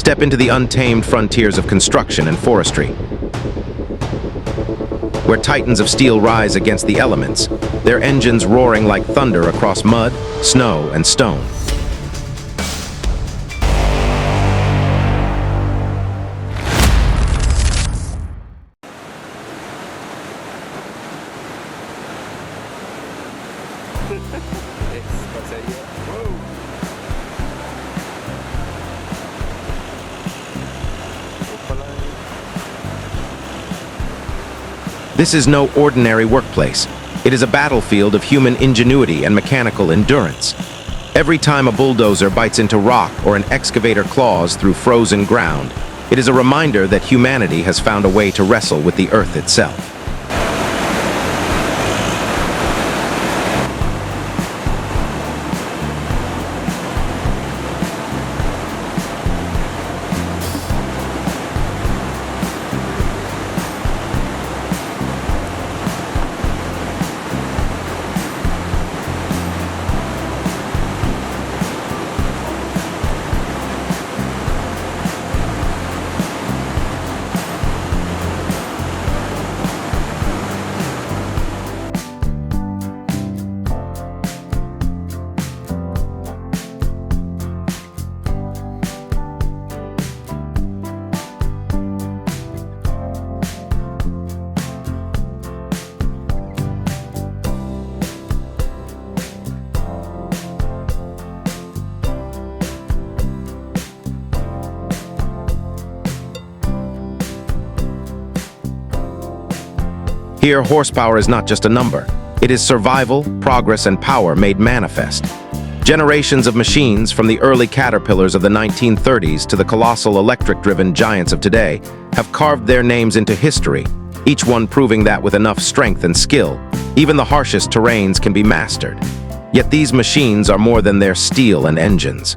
Step into the untamed frontiers of construction and forestry, where titans of steel rise against the elements, their engines roaring like thunder across mud, snow, and stone. This is no ordinary workplace. It is a battlefield of human ingenuity and mechanical endurance. Every time a bulldozer bites into rock or an excavator claws through frozen ground, it is a reminder that humanity has found a way to wrestle with the earth itself. Here, horsepower is not just a number. It is survival, progress, and power made manifest. Generations of machines, from the early caterpillars of the 1930s to the colossal electric-driven giants of today, have carved their names into history, each one proving that with enough strength and skill, even the harshest terrains can be mastered. Yet these machines are more than their steel and engines.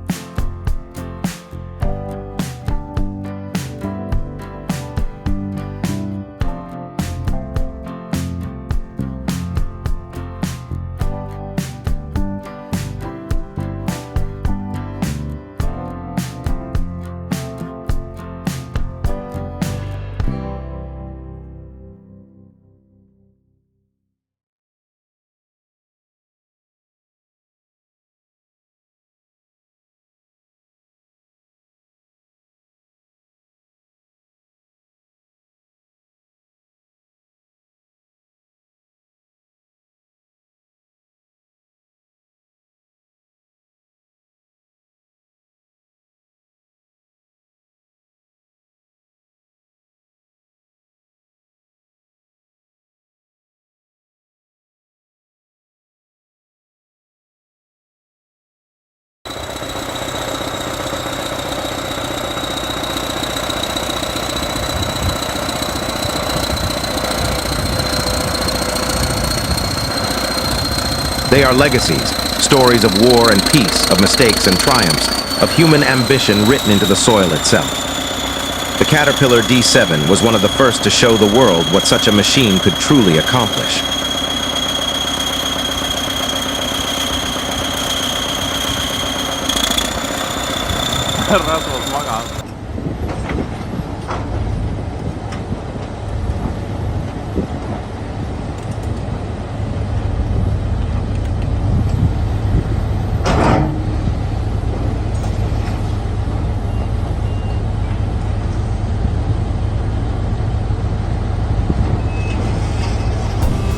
They are legacies, stories of war and peace, of mistakes and triumphs, of human ambition written into the soil itself. The Caterpillar D7 was one of the first to show the world what such a machine could truly accomplish.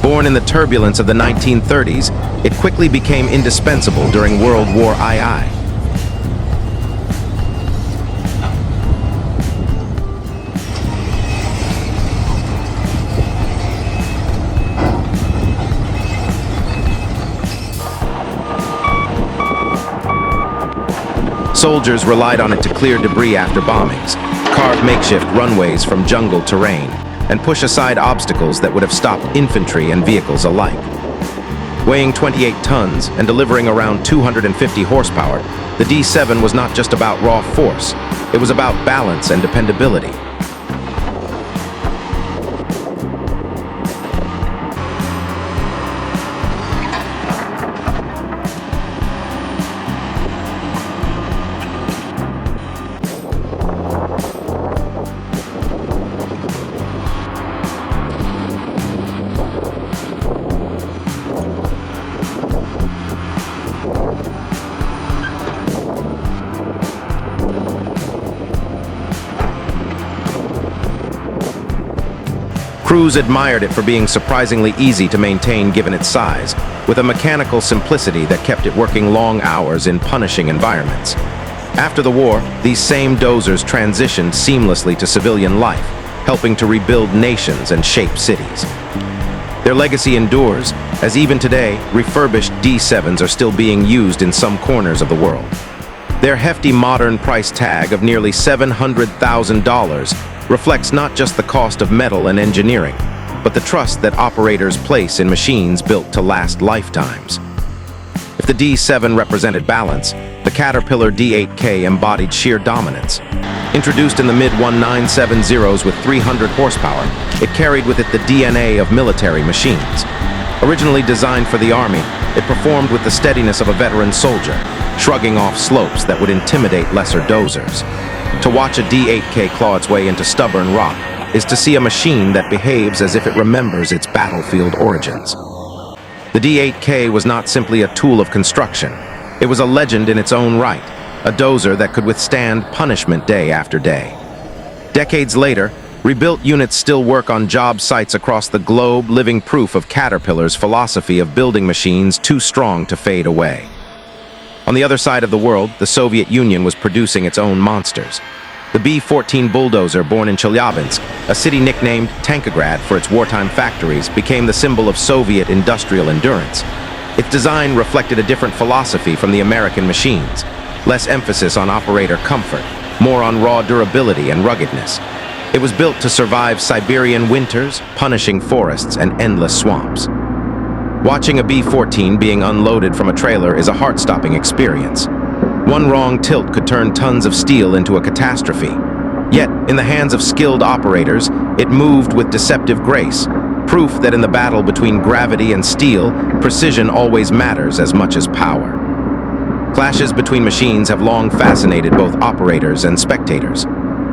Born in the turbulence of the 1930s, it quickly became indispensable during World War II. Soldiers relied on it to clear debris after bombings, carve makeshift runways from jungle terrain, and push aside obstacles that would have stopped infantry and vehicles alike. Weighing 28 tons and delivering around 250 horsepower, the D7 was not just about raw force, it was about balance and dependability. Crews admired it for being surprisingly easy to maintain given its size, with a mechanical simplicity that kept it working long hours in punishing environments. After the war, these same dozers transitioned seamlessly to civilian life, helping to rebuild nations and shape cities. Their legacy endures, as even today, refurbished D7s are still being used in some corners of the world. Their hefty modern price tag of nearly $700,000 reflects not just the cost of metal and engineering, but the trust that operators place in machines built to last lifetimes. If the D7 represented balance, the Caterpillar D8K embodied sheer dominance. Introduced in the mid-1970s with 300 horsepower, it carried with it the DNA of military machines. Originally designed for the Army, it performed with the steadiness of a veteran soldier, shrugging off slopes that would intimidate lesser dozers. To watch a D8K claw its way into stubborn rock is to see a machine that behaves as if it remembers its battlefield origins. The D8K was not simply a tool of construction. It was a legend in its own right, a dozer that could withstand punishment day after day. Decades later, rebuilt units still work on job sites across the globe, living proof of Caterpillar's philosophy of building machines too strong to fade away. On the other side of the world, the Soviet Union was producing its own monsters. The B-14 bulldozer, born in Chelyabinsk, a city nicknamed Tankograd for its wartime factories, became the symbol of Soviet industrial endurance. Its design reflected a different philosophy from the American machines, less emphasis on operator comfort, more on raw durability and ruggedness. It was built to survive Siberian winters, punishing forests, and endless swamps. Watching a B-14 being unloaded from a trailer is a heart-stopping experience. One wrong tilt could turn tons of steel into a catastrophe. Yet, in the hands of skilled operators, it moved with deceptive grace, proof that in the battle between gravity and steel, precision always matters as much as power. Clashes between machines have long fascinated both operators and spectators.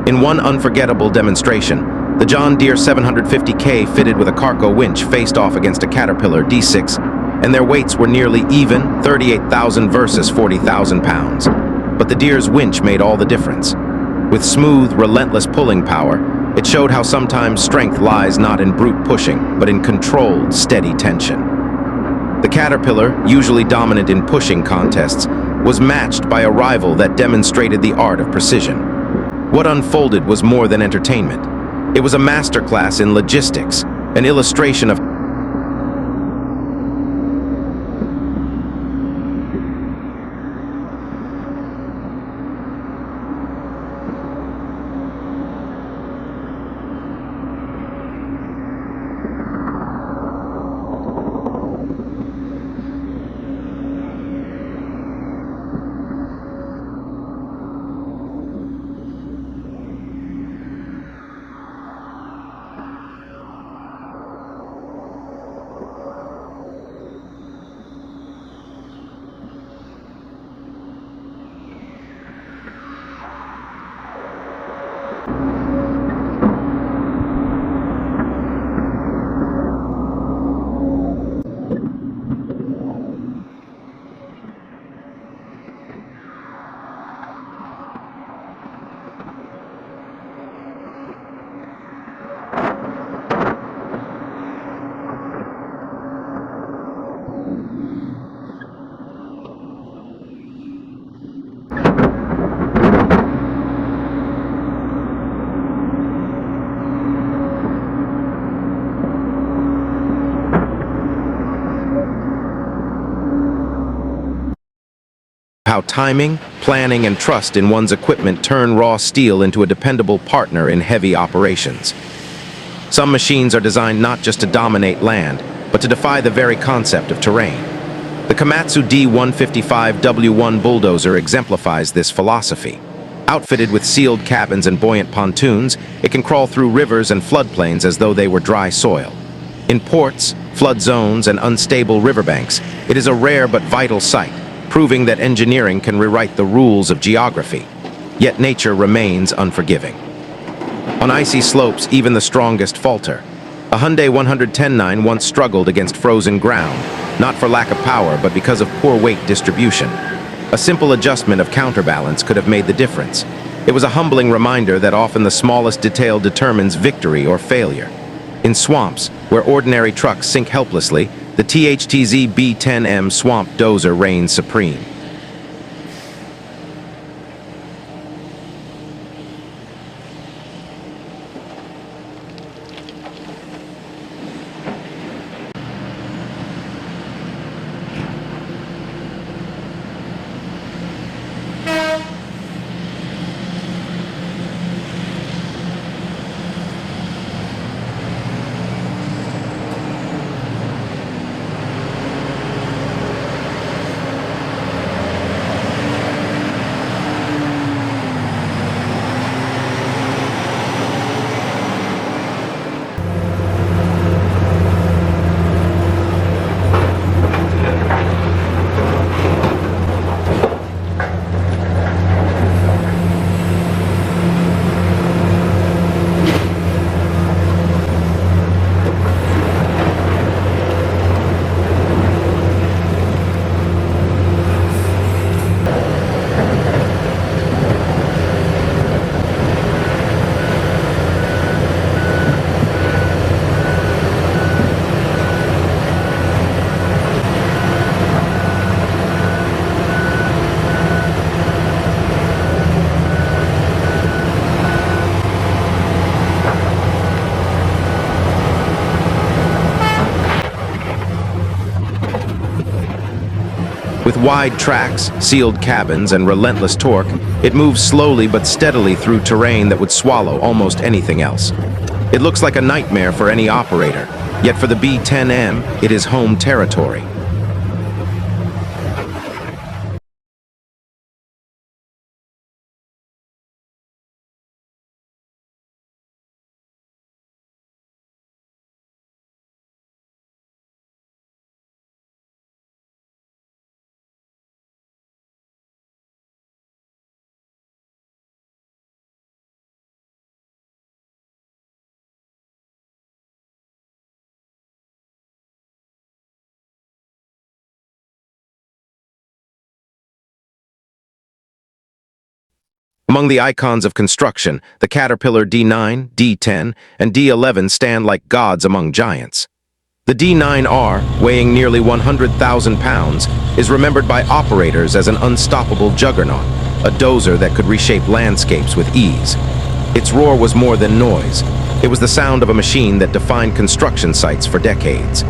In one unforgettable demonstration, the John Deere 750K fitted with a Carco winch faced off against a Caterpillar D6, and their weights were nearly even, 38,000 versus 40,000 pounds. But the Deere's winch made all the difference. With smooth, relentless pulling power, it showed how sometimes strength lies not in brute pushing, but in controlled, steady tension. The Caterpillar, usually dominant in pushing contests, was matched by a rival that demonstrated the art of precision. What unfolded was more than entertainment. It was a masterclass in logistics, an illustration of how timing, planning, and trust in one's equipment turn raw steel into a dependable partner in heavy operations. Some machines are designed not just to dominate land, but to defy the very concept of terrain. The Komatsu D155W1 bulldozer exemplifies this philosophy. Outfitted with sealed cabins and buoyant pontoons, it can crawl through rivers and floodplains as though they were dry soil. In ports, flood zones, and unstable riverbanks, it is a rare but vital sight, proving that engineering can rewrite the rules of geography. Yet nature remains unforgiving. On icy slopes, even the strongest falter. A Hyundai 110-9 once struggled against frozen ground, not for lack of power, but because of poor weight distribution. A simple adjustment of counterbalance could have made the difference. It was a humbling reminder that often the smallest detail determines victory or failure. In swamps, where ordinary trucks sink helplessly, the THTZ B10M Swamp Dozer reigns supreme. With wide tracks, sealed cabins, and relentless torque, it moves slowly but steadily through terrain that would swallow almost anything else. It looks like a nightmare for any operator, yet for the B10M, it is home territory. Among the icons of construction, the Caterpillar D9, D10, and D11 stand like gods among giants. The D9R, weighing nearly 100,000 pounds, is remembered by operators as an unstoppable juggernaut, a dozer that could reshape landscapes with ease. Its roar was more than noise. It was the sound of a machine that defined construction sites for decades.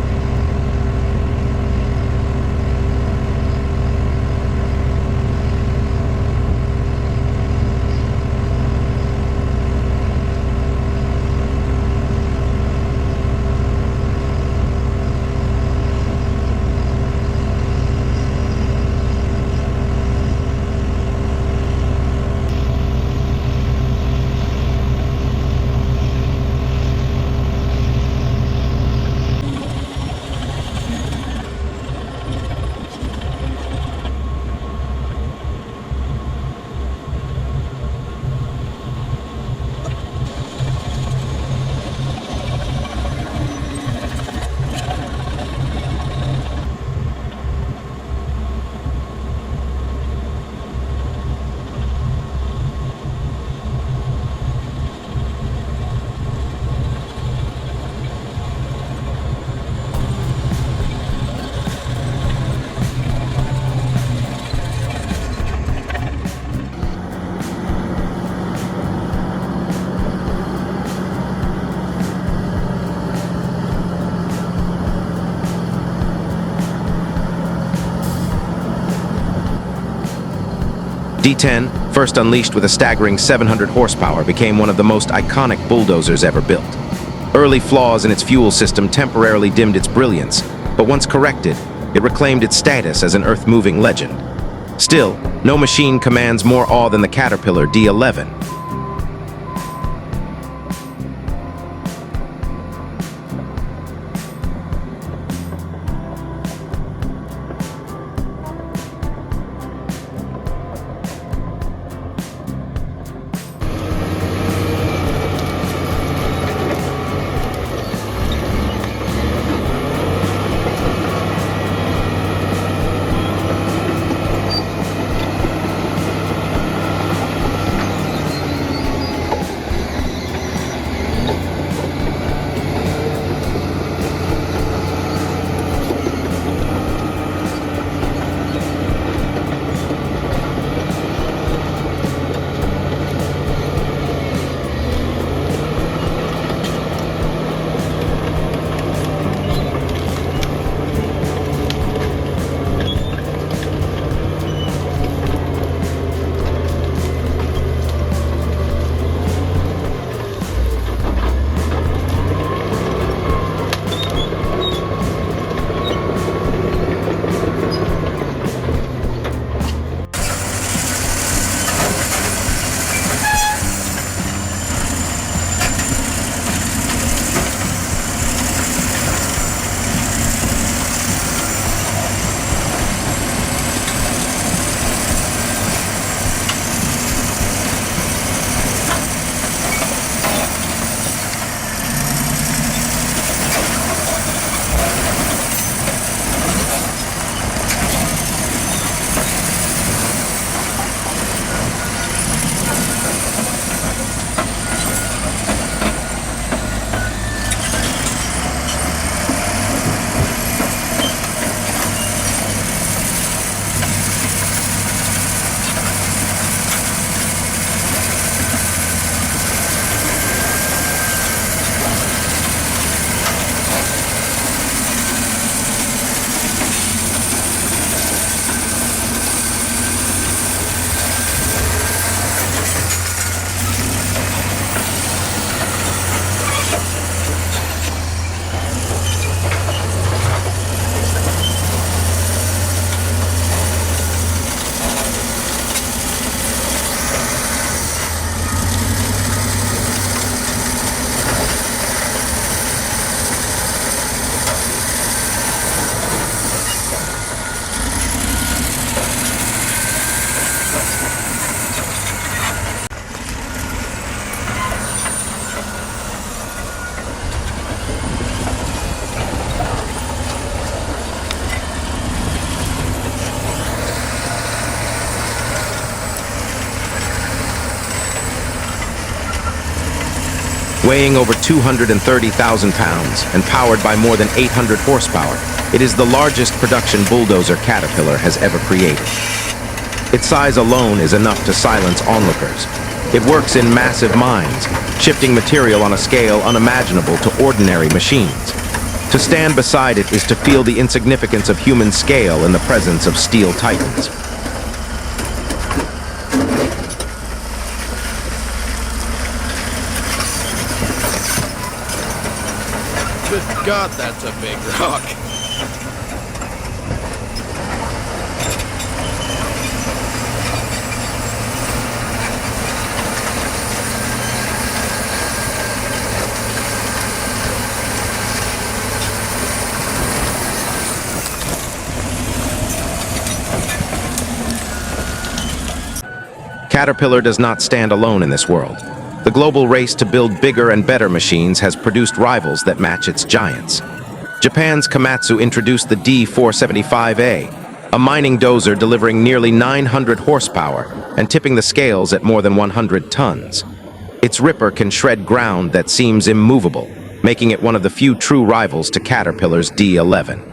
D10, first unleashed with a staggering 700 horsepower, became one of the most iconic bulldozers ever built. Early flaws in its fuel system temporarily dimmed its brilliance, but once corrected, it reclaimed its status as an earth-moving legend. Still, no machine commands more awe than the Caterpillar D11. Weighing over 230,000 pounds and powered by more than 800 horsepower, it is the largest production bulldozer Caterpillar has ever created. Its size alone is enough to silence onlookers. It works in massive mines, shifting material on a scale unimaginable to ordinary machines. To stand beside it is to feel the insignificance of human scale in the presence of steel titans. Good God, that's a big rock. Caterpillar does not stand alone in this world. The global race to build bigger and better machines has produced rivals that match its giants. Japan's Komatsu introduced the D475A, a mining dozer delivering nearly 900 horsepower and tipping the scales at more than 100 tons. Its ripper can shred ground that seems immovable, making it one of the few true rivals to Caterpillar's D11.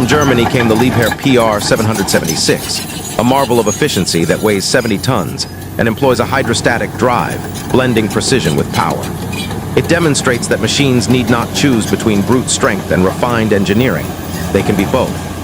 From Germany came the Liebherr PR 776, a marvel of efficiency that weighs 70 tons and employs a hydrostatic drive, blending precision with power. It demonstrates that machines need not choose between brute strength and refined engineering. They can be both.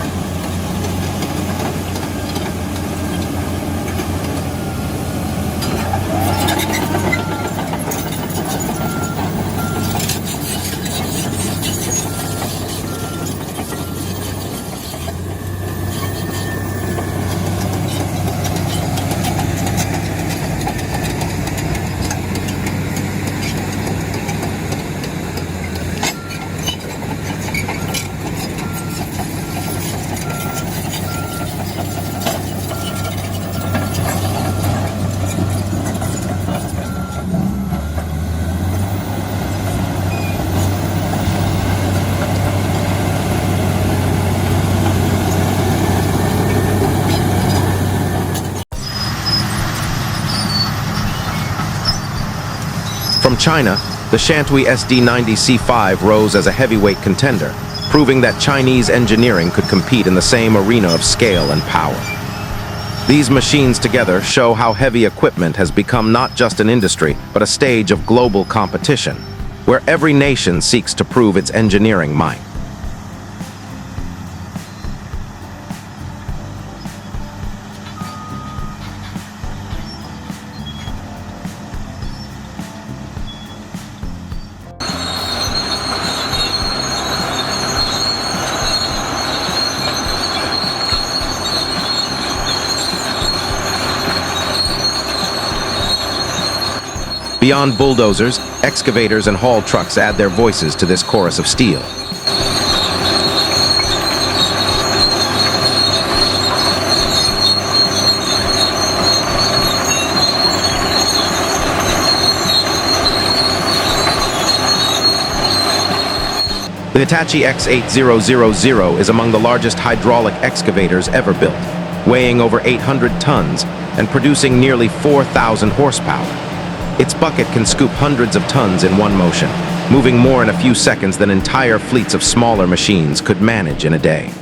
From China, the Shantui SD90C5 rose as a heavyweight contender, proving that Chinese engineering could compete in the same arena of scale and power. These machines together show how heavy equipment has become not just an industry, but a stage of global competition, where every nation seeks to prove its engineering might. Beyond bulldozers, excavators and haul trucks add their voices to this chorus of steel. The Hitachi X8000 is among the largest hydraulic excavators ever built, weighing over 800 tons and producing nearly 4,000 horsepower. Its bucket can scoop hundreds of tons in one motion, moving more in a few seconds than entire fleets of smaller machines could manage in a day.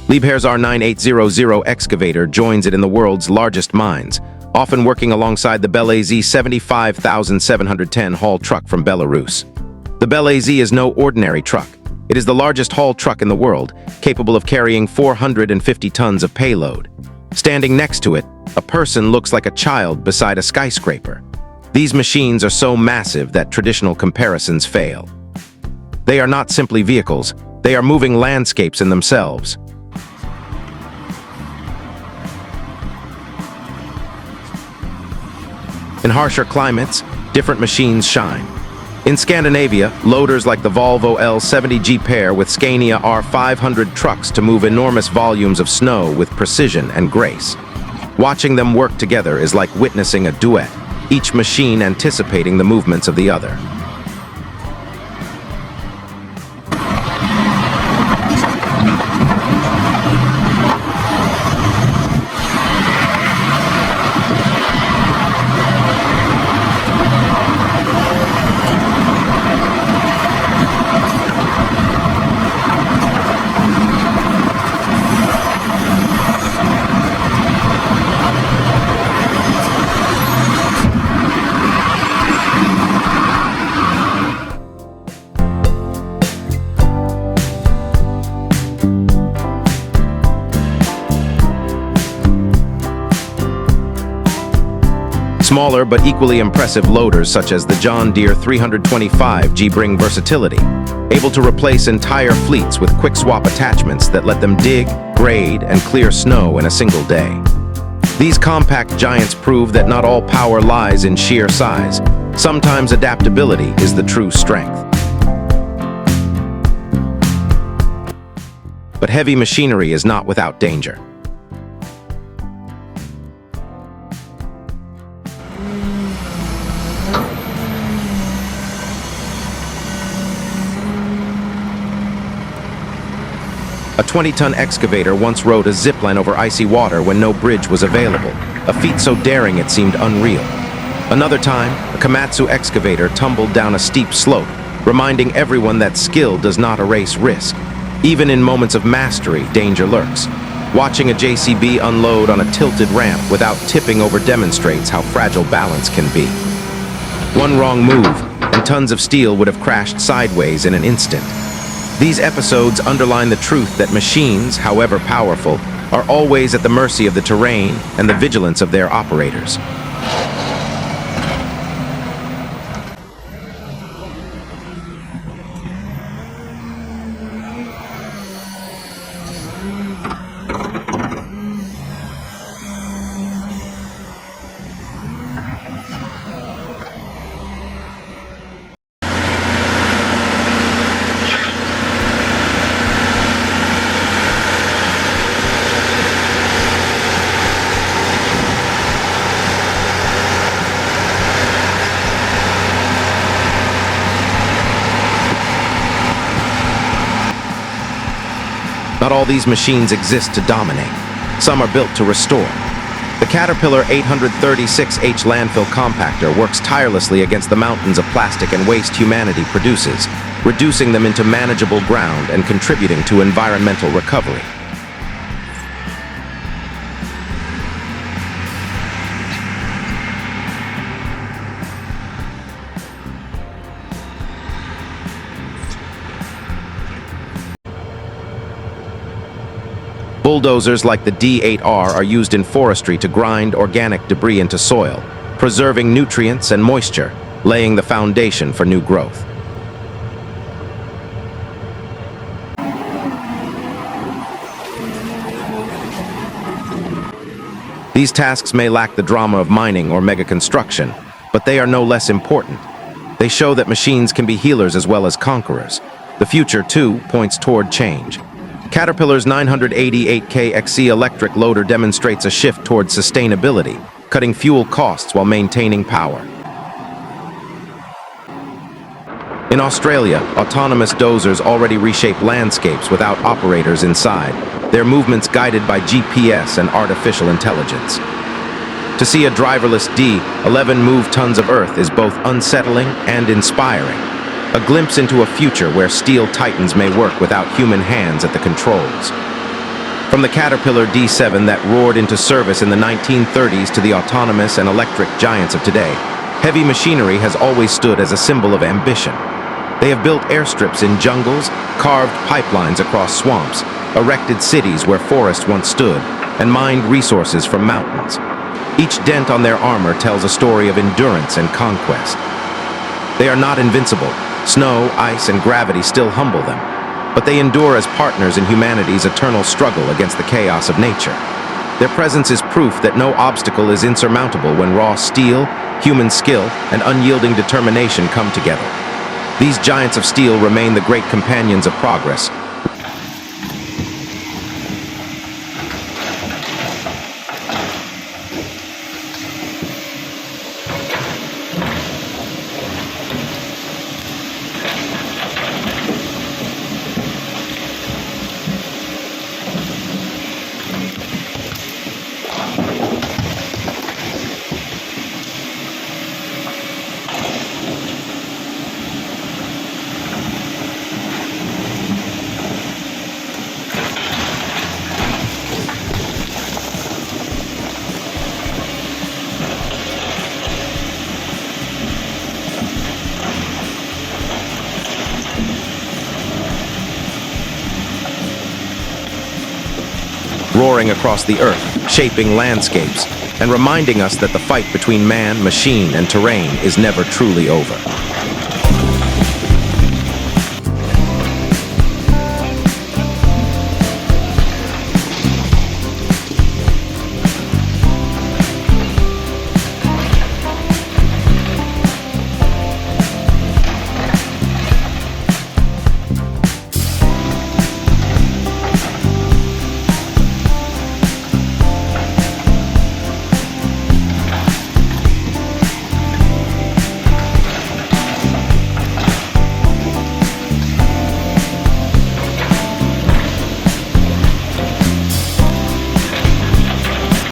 Liebherr's R9800 excavator joins it in the world's largest mines, often working alongside the Bell AZ 75710 haul truck from Belarus. The Bell AZ is no ordinary truck. It is the largest haul truck in the world, capable of carrying 450 tons of payload. Standing next to it, a person looks like a child beside a skyscraper. These machines are so massive that traditional comparisons fail. They are not simply vehicles, they are moving landscapes in themselves. In harsher climates, different machines shine. In Scandinavia, loaders like the Volvo L70G pair with Scania R500 trucks to move enormous volumes of snow with precision and grace. Watching them work together is like witnessing a duet, each machine anticipating the movements of the other. Smaller but equally impressive loaders such as the John Deere 325G bring versatility, able to replace entire fleets with quick-swap attachments that let them dig, grade, and clear snow in a single day. These compact giants prove that not all power lies in sheer size. Sometimes adaptability is the true strength. But heavy machinery is not without danger. A 20-ton excavator once rode a zipline over icy water when no bridge was available, a feat so daring it seemed unreal. Another time, a Komatsu excavator tumbled down a steep slope, reminding everyone that skill does not erase risk. Even in moments of mastery, danger lurks. Watching a JCB unload on a tilted ramp without tipping over demonstrates how fragile balance can be. One wrong move, and tons of steel would have crashed sideways in an instant. These episodes underline the truth that machines, however powerful, are always at the mercy of the terrain and the vigilance of their operators. Not all these machines exist to dominate. Some are built to restore. The Caterpillar 836H landfill compactor works tirelessly against the mountains of plastic and waste humanity produces, reducing them into manageable ground and contributing to environmental recovery. Bulldozers like the D8R are used in forestry to grind organic debris into soil, preserving nutrients and moisture, laying the foundation for new growth. These tasks may lack the drama of mining or mega construction, but they are no less important. They show that machines can be healers as well as conquerors. The future, too, points toward change. Caterpillar's 988K XC electric loader demonstrates a shift toward sustainability, cutting fuel costs while maintaining power. In Australia, autonomous dozers already reshape landscapes without operators inside, their movements guided by GPS and artificial intelligence. To see a driverless D11 move tons of earth is both unsettling and inspiring. A glimpse into a future where steel titans may work without human hands at the controls. From the Caterpillar D7 that roared into service in the 1930s to the autonomous and electric giants of today, heavy machinery has always stood as a symbol of ambition. They have built airstrips in jungles, carved pipelines across swamps, erected cities where forests once stood, and mined resources from mountains. Each dent on their armor tells a story of endurance and conquest. They are not invincible. Snow, ice, and gravity still humble them, but they endure as partners in humanity's eternal struggle against the chaos of nature. Their presence is proof that no obstacle is insurmountable when raw steel, human skill, and unyielding determination come together. These giants of steel remain the great companions of progress. Roaring across the earth, shaping landscapes, and reminding us that the fight between man, machine, and terrain is never truly over.